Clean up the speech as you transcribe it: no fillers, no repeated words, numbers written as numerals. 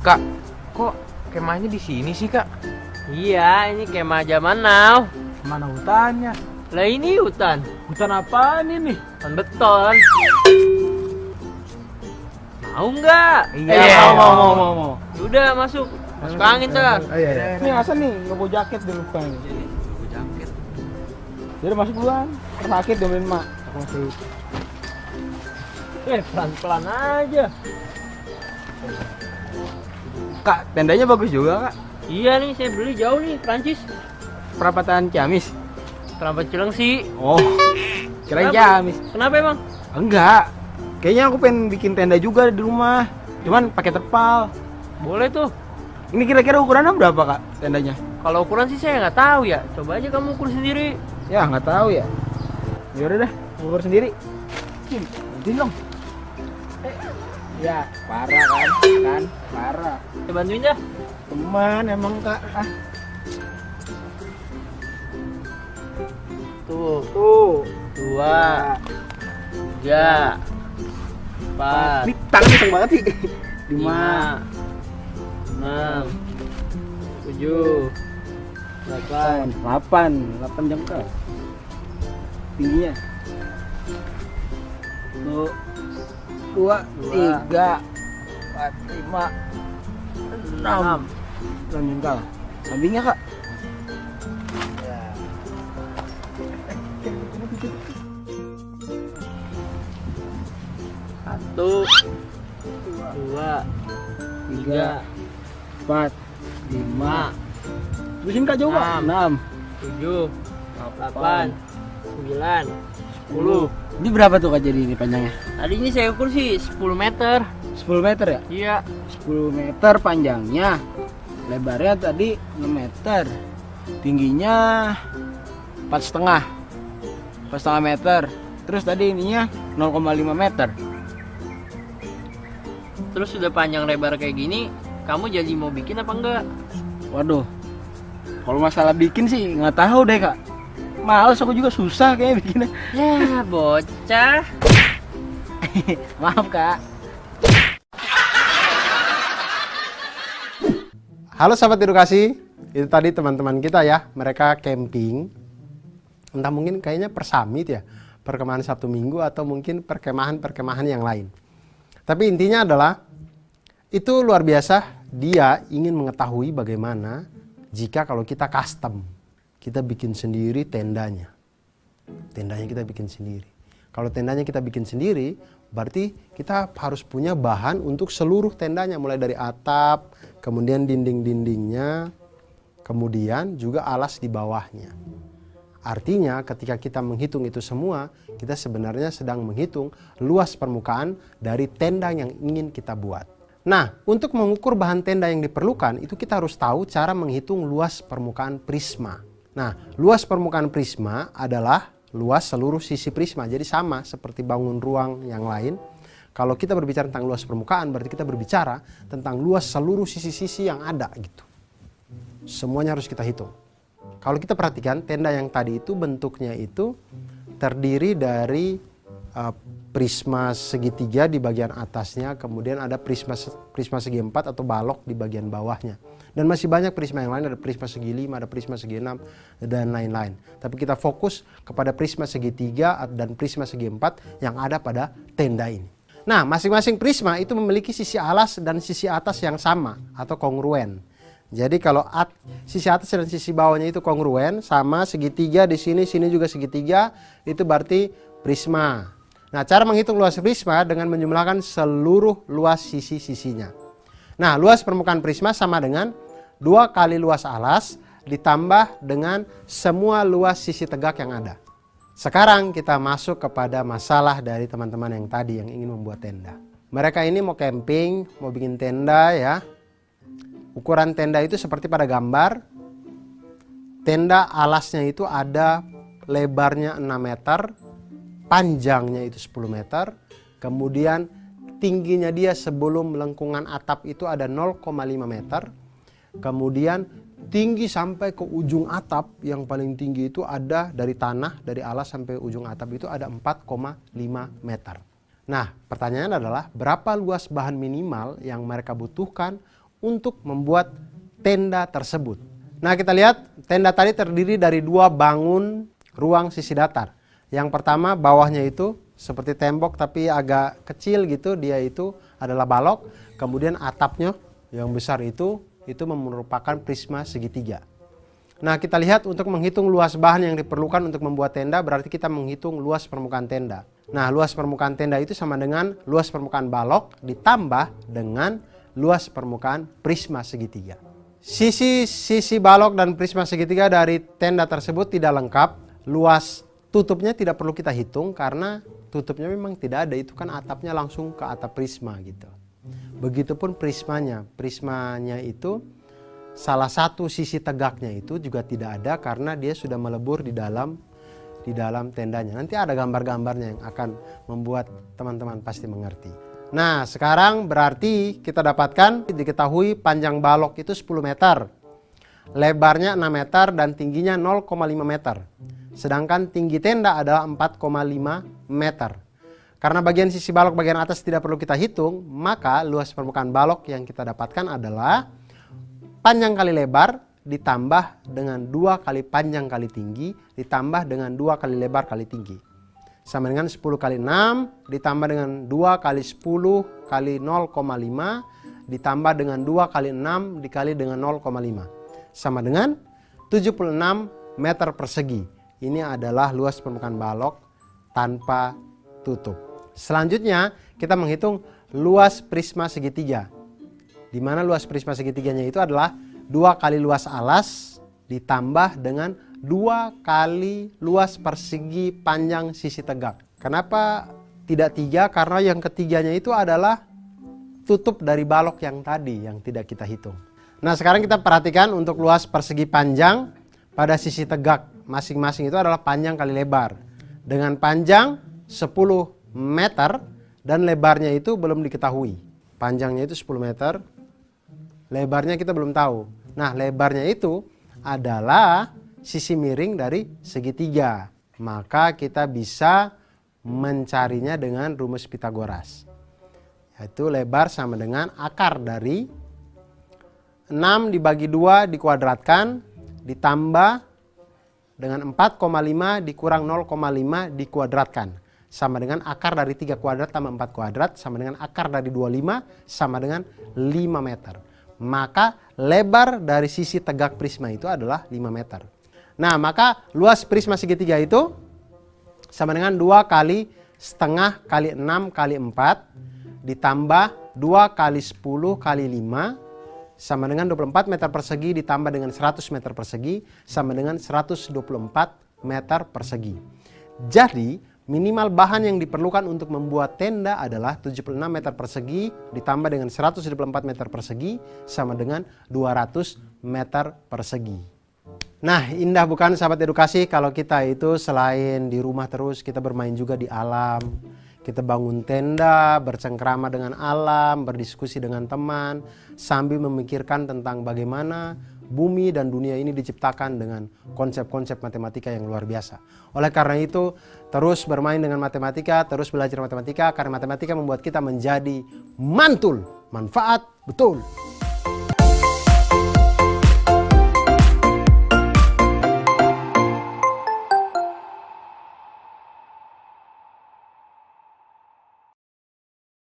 Kak, kok kemahnya di sini sih, Kak? Iya, ini kemah zaman now. Mana hutannya? Lah ini hutan. Hutan apaan ini? Hutan beton. Mau nggak? Iya. Mau. Udah masuk. Masuk angin ntar. Iya. Ini asal nih, nggak bawa jaket dulu kan. Jaket. Jadi masuk duluan. Sakit diomelin mak. Masih. Pelan-pelan aja. Kak, tendanya bagus juga kak. Iya nih, saya beli jauh nih, Prancis. Perapatan Ciamis. Terlambat Cilengsi. Oh, kirain Kenapa? Ciamis. Kenapa emang? Enggak. Kayaknya aku pengen bikin tenda juga di rumah. Cuman pakai terpal. Boleh tuh. Ini kira-kira ukurannya berapa kak tendanya? Kalau ukuran sih saya nggak tahu ya. Coba aja kamu ukur sendiri. Ya nggak tahu ya. Yaudah dah, ukur sendiri. Bantuin dong. Ya, parah kan? Parah. Saya bantuin dah. Teman emang kak. Tuh, Tuh. 2, 3, 4, Ini tangan kenceng banget sih. 5, 6, 7, 8. 8 jengkal. Tingginya. 2, 3, 4, 5, 6 jengkal. Sampingnya kak. Satu, 2, 3, 4, 5. Terusin kak coba. 6. 7, 8, 9, 10. Ini berapa tuh kak jadi ini panjangnya? Tadi ini saya ukur sih 10 meter. 10 meter ya? Iya. 10 meter panjangnya. Lebarnya tadi 6 meter. Tingginya 4,5. 4,5 meter. Terus tadi ininya 0,5 meter. Terus sudah panjang lebar kayak gini, kamu jadi mau bikin apa enggak? Waduh. Kalau masalah bikin sih nggak tahu deh kak. Males aku juga susah kayaknya bikinnya. Ya, bocah. Maaf kak. Halo sahabat edukasi, itu tadi teman-teman kita ya, mereka camping. Entah mungkin kayaknya persamit ya, perkemahan Sabtu Minggu atau mungkin perkemahan-perkemahan yang lain. Tapi intinya adalah, itu luar biasa, dia ingin mengetahui bagaimana jika kalau kita custom, kita bikin sendiri tendanya. Tendanya kita bikin sendiri. Kalau tendanya kita bikin sendiri, berarti kita harus punya bahan untuk seluruh tendanya, mulai dari atap, kemudian dinding-dindingnya, kemudian juga alas di bawahnya. Artinya ketika kita menghitung itu semua, kita sebenarnya sedang menghitung luas permukaan dari tenda yang ingin kita buat. Nah, untuk mengukur bahan tenda yang diperlukan, itu kita harus tahu cara menghitung luas permukaan prisma. Nah, luas permukaan prisma adalah luas seluruh sisi prisma. Jadi sama seperti bangun ruang yang lain. Kalau kita berbicara tentang luas permukaan, berarti kita berbicara tentang luas seluruh sisi-sisi yang ada gitu. Semuanya harus kita hitung. Kalau kita perhatikan tenda yang tadi itu bentuknya itu terdiri dari prisma segitiga di bagian atasnya, kemudian ada prisma segi empat atau balok di bagian bawahnya. Dan masih banyak prisma yang lain, ada prisma segi 5, ada prisma segi 6, dan lain-lain. Tapi kita fokus kepada prisma segitiga dan prisma segi 4 yang ada pada tenda ini. Nah, masing-masing prisma itu memiliki sisi alas dan sisi atas yang sama atau kongruen. Jadi kalau sisi atas dan sisi bawahnya itu kongruen, sama segitiga di sini, sini juga segitiga, itu berarti prisma. Nah, cara menghitung luas prisma dengan menjumlahkan seluruh luas sisi-sisinya. Nah, luas permukaan prisma sama dengan 2 kali luas alas ditambah dengan semua luas sisi tegak yang ada. Sekarang kita masuk kepada masalah dari teman-teman yang tadi yang ingin membuat tenda. Mereka ini mau camping, mau bikin tenda ya. Ukuran tenda itu seperti pada gambar. Tenda alasnya itu ada lebarnya 6 meter, panjangnya itu 10 meter, kemudian tingginya dia sebelum lengkungan atap itu ada 0,5 meter, kemudian tinggi sampai ke ujung atap, yang paling tinggi itu ada dari tanah, dari alas sampai ujung atap itu ada 4,5 meter. Nah, pertanyaan adalah berapa luas bahan minimal yang mereka butuhkan untuk membuat tenda tersebut. Nah, kita lihat tenda tadi terdiri dari 2 bangun ruang sisi datar. Yang pertama bawahnya itu seperti tembok tapi agak kecil gitu, dia itu adalah balok. Kemudian atapnya yang besar itu merupakan prisma segitiga. Nah, kita lihat untuk menghitung luas bahan yang diperlukan untuk membuat tenda, berarti kita menghitung luas permukaan tenda. Nah, luas permukaan tenda itu sama dengan luas permukaan balok ditambah dengan luas permukaan prisma segitiga. Sisi balok dan prisma segitiga dari tenda tersebut tidak lengkap. Luas tutupnya tidak perlu kita hitung karena tutupnya memang tidak ada, itu kan atapnya langsung ke atap prisma gitu. Begitupun prismanya. Prismanya itu salah satu sisi tegaknya itu juga tidak ada karena dia sudah melebur di dalam tendanya. Nanti ada gambar-gambarnya yang akan membuat teman-teman pasti mengerti. Nah, sekarang berarti kita diketahui panjang balok itu 10 meter. Lebarnya 6 meter dan tingginya 0,5 meter. Sedangkan tinggi tenda adalah 4,5 meter. Karena bagian sisi balok bagian atas tidak perlu kita hitung, maka luas permukaan balok yang kita dapatkan adalah panjang kali lebar ditambah dengan 2 kali panjang kali tinggi ditambah dengan 2 kali lebar kali tinggi. Sama dengan 10 kali 6 ditambah dengan 2 kali 10 kali 0,5 ditambah dengan 2 kali 6 dikali dengan 0,5. Sama dengan 76 meter persegi. Ini adalah luas permukaan balok tanpa tutup. Selanjutnya kita menghitung luas prisma segitiga. Di mana luas prisma segitiganya itu adalah 2 kali luas alas ditambah dengan 2 kali luas persegi panjang sisi tegak. Kenapa tidak 3? Karena yang ketiganya itu adalah tutup dari balok yang tadi yang tidak kita hitung. Nah, sekarang kita perhatikan untuk luas persegi panjang pada sisi tegak masing-masing itu adalah panjang kali lebar. Dengan panjang 10 meter dan lebarnya itu belum diketahui. Panjangnya itu 10 meter, lebarnya kita belum tahu. Nah, lebarnya itu adalah sisi miring dari segitiga. Maka kita bisa mencarinya dengan rumus Pitagoras. Yaitu lebar sama dengan akar dari 6 dibagi 2 dikuadratkan ditambah dengan 4,5 dikurang 0,5 dikuadratkan. Sama dengan akar dari 3 kuadrat tambah 4 kuadrat sama dengan akar dari 25 sama dengan 5 meter. Maka lebar dari sisi tegak prisma itu adalah 5 meter. Nah, maka luas prisma segitiga itu sama dengan 2 kali setengah kali 6 kali 4 ditambah 2 kali 10 kali 5 sama dengan 24 meter persegi ditambah dengan 100 meter persegi sama dengan 124 meter persegi. Jadi minimal bahan yang diperlukan untuk membuat tenda adalah 76 meter persegi ditambah dengan 124 meter persegi sama dengan 200 meter persegi. Nah, indah bukan sahabat edukasi kalau kita itu selain di rumah terus kita bermain juga di alam. Kita bangun tenda, bercengkrama dengan alam, berdiskusi dengan teman, sambil memikirkan tentang bagaimana bumi dan dunia ini diciptakan dengan konsep-konsep matematika yang luar biasa. Oleh karena itu, terus bermain dengan matematika, terus belajar matematika, karena matematika membuat kita menjadi mantul, manfaat betul.